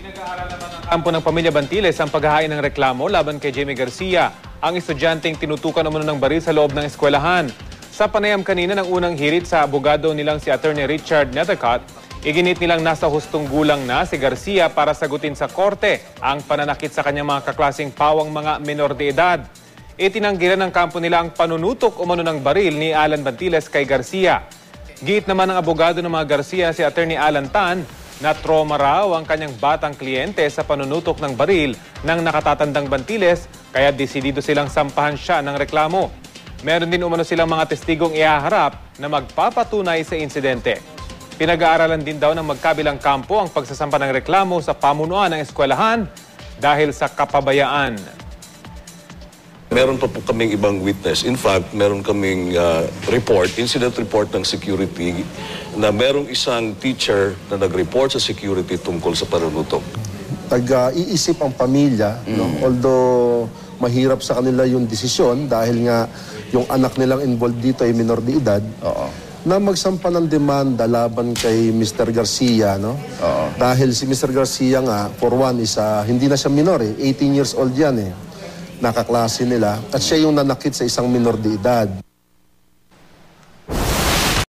Pinag-aaral naman ng kampo ng pamilya Bantiles ang paghahain ng reklamo laban kay Jamie Garcia, ang estudyanteng tinutukan umano ng baril sa loob ng eskwelahan. Sa panayam kanina ng unang hirit sa abogado nilang si Attorney Richard Nethercott, iginit nilang nasa hustong gulang na si Garcia para sagutin sa korte ang pananakit sa kanyang mga kaklaseng pawang mga menor de edad. Itinanggilan ng kampo nila ang panunutok umano ng baril ni Alan Bantiles kay Garcia. Giit naman ng abogado ng mga Garcia si Attorney Alan Tan na trauma raw ang kanyang batang kliyente sa panunutok ng baril ng nakatatandang Bantiles kaya desidido silang sampahan siya ng reklamo. Meron din umano silang mga testigong ihaharap na magpapatunay sa insidente. Pinag-aaralan din daw ng magkabilang kampo ang pagsasampa ng reklamo sa pamunuan ng eskwelahan dahil sa kapabayaan. Meron pa po kaming ibang witness. In fact, meron kaming incident report ng security na merong isang teacher na nag-report sa security tungkol sa panunutok. Iisip ang pamilya, no? Although mahirap sa kanila yung desisyon dahil nga yung anak nilang involved dito ay minor de edad, na magsampa ng demanda laban kay Mr. Garcia, no? Dahil si Mr. Garcia nga, for one, hindi na siya minor, 18 years old yan, nakaklase nila, at siya yung nanakit sa isang minor de edad.